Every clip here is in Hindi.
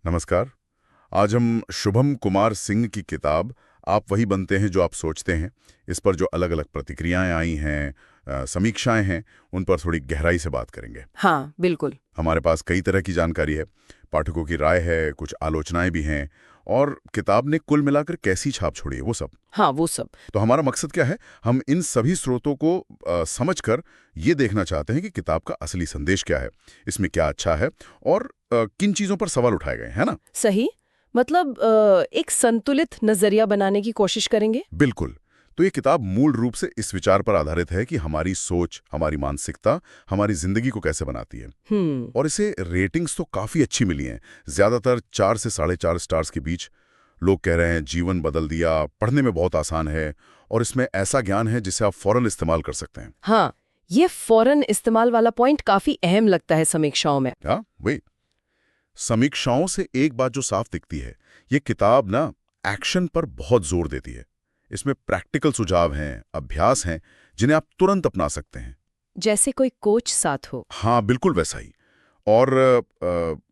नमस्कार। आज हम शुभम कुमार सिंह की किताब आप वही बनते हैं जो आप सोचते हैं, इस पर जो अलग अलग प्रतिक्रियाएं आई हैं, समीक्षाएं हैं, उन पर थोड़ी गहराई से बात करेंगे। हाँ, बिल्कुल। हमारे पास कई तरह की जानकारी है, पाठकों की राय है, कुछ आलोचनाएं भी हैं, और किताब ने कुल मिलाकर कैसी छाप छोड़ी है वो सब। हाँ, वो सब। तो हमारा मकसद क्या है, हम इन सभी स्रोतों को समझकर ये देखना चाहते हैं कि किताब का असली संदेश क्या है, इसमें क्या अच्छा है और किन चीज़ों पर सवाल उठाए गए हैं ना। सही। मतलब एक संतुलित नजरिया बनाने की कोशिश करेंगे। बिल्कुल। तो ये किताब मूल रूप से इस विचार पर आधारित है कि हमारी सोच, हमारी मानसिकता, हमारी जिंदगी को कैसे बनाती है। और इसे रेटिंग्स तो काफ़ी अच्छी मिली हैं, ज़्यादातर 4 से 4.5 स्टार्स के बीच। लोग कह रहे हैं जीवन बदल दिया, पढ़ने में बहुत आसान है, और इसमें ऐसा ज्ञान है जिसे आप फौरन इस्तेमाल कर सकते हैं। हाँ, ये फौरन इस्तेमाल वाला पॉइंट काफी अहम लगता है समीक्षाओं में। हाँ, वही। समीक्षाओं से एक बात जो साफ दिखती है, ये किताब ना एक्शन पर बहुत जोर देती है। इसमें प्रैक्टिकल सुझाव हैं, अभ्यास हैं, जिन्हें आप तुरंत अपना सकते हैं। जैसे कोई कोच साथ हो। हाँ, बिल्कुल वैसा ही। और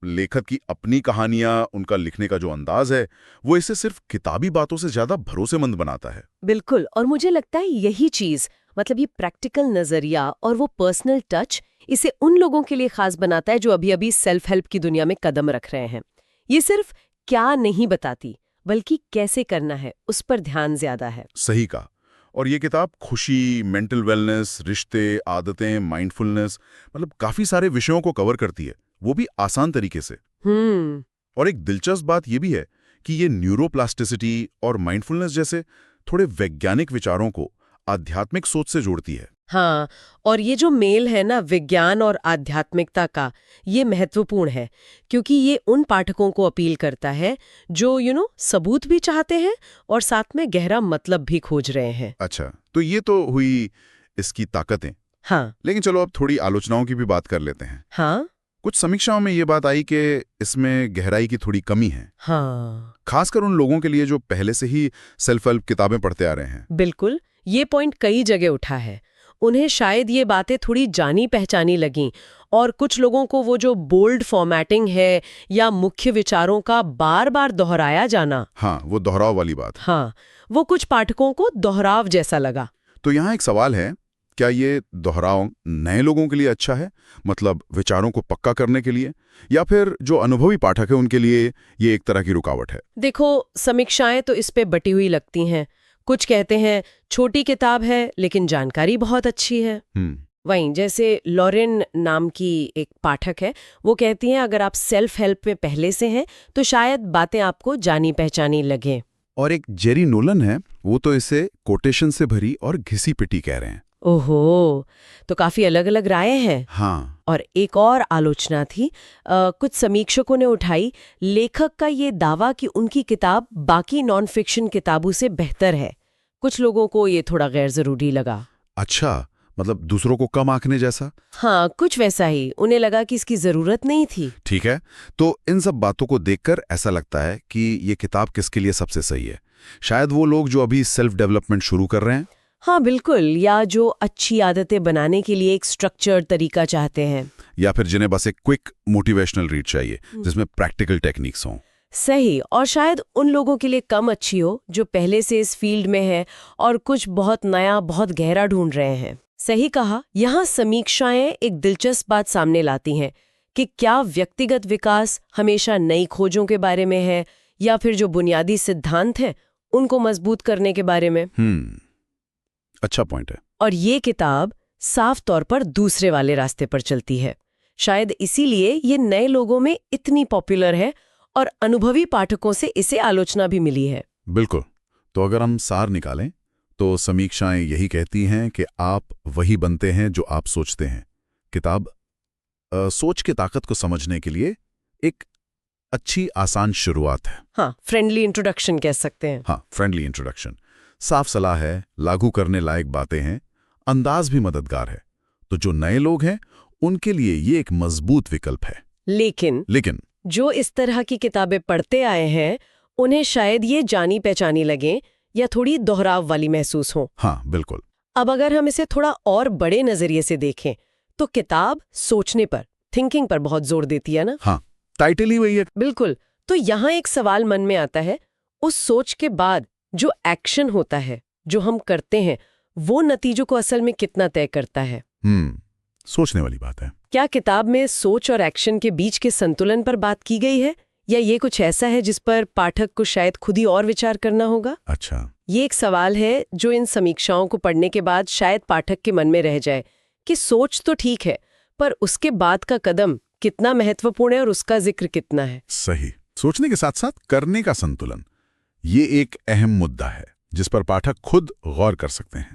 लेखक की अपनी कहानियां, उनका लिखने का जो अंदाज है, वो इसे सिर्फ किताबी बातों से ज्यादा भरोसेमंद बनाता है। बिल्कुल। और मुझे लगता है यही चीज, मतलब ये प्रैक्टिकल नजरिया और वो पर्सनल टच, इसे उन लोगों के लिए खास बनाता है जो अभी अभी सेल्फ हेल्प की दुनिया में कदम रख रहे हैं। ये सिर्फ क्या नहीं बताती, बल्कि कैसे करना है उस पर ध्यान ज्यादा है। सही कहा। और ये किताब खुशी, मेंटल वेलनेस, रिश्ते, आदतें, माइंडफुलनेस, मतलब काफी सारे विषयों को कवर करती है, वो भी आसान तरीके से। हम्म। और एक दिलचस्प बात ये भी है कि ये न्यूरोप्लास्टिसिटी और माइंडफुलनेस जैसे थोड़े वैज्ञानिक विचारों को आध्यात्मिक सोच से जोड़ती है। हाँ, और ये जो मेल है ना विज्ञान और आध्यात्मिकता का, ये महत्वपूर्ण है, क्योंकि ये उन पाठकों को अपील करता है जो सबूत भी चाहते हैं और साथ में गहरा मतलब भी खोज रहे हैं। अच्छा, तो ये तो हुई इसकी ताकतें। हाँ। लेकिन चलो अब थोड़ी आलोचनाओं की भी बात कर लेते हैं। हाँ। कुछ समीक्षाओं में ये बात आई कि इसमें गहराई की थोड़ी कमी है, हाँ, खासकर उन लोगों के लिए जो पहले से ही सेल्फ हेल्प किताबें पढ़ते आ रहे हैं। बिल्कुल। ये पॉइंट कई जगह उठा है। उन्हें शायद ये बातें थोड़ी जानी पहचानी लगीं, और कुछ लोगों को वो जो बोल्ड फॉर्मेटिंग है या मुख्य विचारों का बार बार दोहराया जाना, हाँ, वो दोहराव वाली बात। हाँ, वो कुछ पाठकों को दोहराव जैसा लगा। तो यहाँ एक सवाल है, क्या ये दोहराव नए लोगों के लिए अच्छा है, मतलब विचारों को पक्का करने के लिए, या फिर जो अनुभवी पाठक है उनके लिए ये एक तरह की रुकावट है? देखो, समीक्षाएं तो इस पे बटी हुई लगती हैं। कुछ कहते हैं छोटी किताब है लेकिन जानकारी बहुत अच्छी है। वहीं जैसे लॉरेन नाम की एक पाठक है, वो कहती हैं अगर आप सेल्फ हेल्प में पहले से हैं तो शायद बातें आपको जानी पहचानी लगें। और एक जेरी नोलन है, वो तो इसे कोटेशन से भरी और घिसी पिटी कह रहे हैं। ओहो, तो काफी अलग अलग राय हैं। हाँ। और एक और आलोचना थी, कुछ समीक्षकों ने उठाई लेखक का ये दावा कि उनकी किताब बाकी नॉन फिक्शन किताबों से बेहतर है। कुछ लोगों को ये थोड़ा गैर जरूरी लगा। अच्छा, मतलब दूसरों को कम आंकने जैसा। हाँ, कुछ वैसा ही। उन्हें लगा कि इसकी जरूरत नहीं थी। ठीक है, तो इन सब बातों को देखकर ऐसा लगता है कि ये किताब किसके लिए सबसे सही है। शायद वो लोग जो अभी सेल्फ डेवलपमेंट शुरू कर रहे हैं। हाँ, बिल्कुल। या जो अच्छी आदतें बनाने के लिए एक स्ट्रक्चर्ड तरीका चाहते हैं। या फिर जिन्हें बस एक क्विक मोटिवेशनल रीड चाहिए जिसमें प्रैक्टिकल टेक्निक्स हों। सही। और शायद उन लोगों के लिए कम अच्छी हो जो पहले से इस फील्ड में है और कुछ बहुत नया, बहुत गहरा ढूंढ रहे हैं। सही कहा। यहाँ समीक्षाएं एक दिलचस्प बात सामने लाती हैं कि क्या व्यक्तिगत विकास हमेशा नई खोजों के बारे में है, या फिर जो बुनियादी सिद्धांत हैं उनको मजबूत करने के बारे में। अच्छा पॉइंट है। और ये किताब साफ तौर पर दूसरे वाले रास्ते पर चलती है। शायद इसीलिए ये नए लोगों में इतनी पॉपुलर है और अनुभवी पाठकों से इसे आलोचना भी मिली है। बिल्कुल। तो अगर हम सार निकालें तो समीक्षाएं यही कहती हैं कि आप वही बनते हैं जो आप सोचते हैं। किताब सोच की ताकत को समझने के लिए एक अच्छी आसान शुरुआत है। हाँ, फ्रेंडली इंट्रोडक्शन कह सकते हैं। हाँ, फ्रेंडली इंट्रोडक्शन। साफ सलाह है, लागू करने लायक बातें हैं, अंदाज भी मददगार है। तो जो नए लोग हैं उनके लिए ये एक मजबूत विकल्प है। लेकिन जो इस तरह की किताबें पढ़ते आए हैं उन्हें शायद ये जानी पहचानी लगे या थोड़ी दोहराव वाली महसूस हो। हाँ, बिल्कुल। अब अगर हम इसे थोड़ा और बड़े नजरिए से देखें तो किताब सोचने पर, थिंकिंग पर बहुत जोर देती है ना। हाँ, टाइटल ही वही है। बिल्कुल। तो यहाँ एक सवाल मन में आता है, उस सोच के बाद जो एक्शन होता है, जो हम करते हैं, वो नतीजों को असल में कितना तय करता है? सोचने वाली बात है। क्या किताब में सोच और एक्शन के बीच के संतुलन पर बात की गई है, या ये कुछ ऐसा है जिस पर पाठक को शायद खुद ही और विचार करना होगा? अच्छा, ये एक सवाल है जो इन समीक्षाओं को पढ़ने के बाद शायद पाठक के मन में रह जाए कि सोच तो ठीक है, पर उसके बाद का कदम कितना महत्वपूर्ण है और उसका जिक्र कितना है। सही। सोचने के साथ साथ करने का संतुलन, ये एक अहम मुद्दा है जिस पर पाठक खुद गौर कर सकते हैं।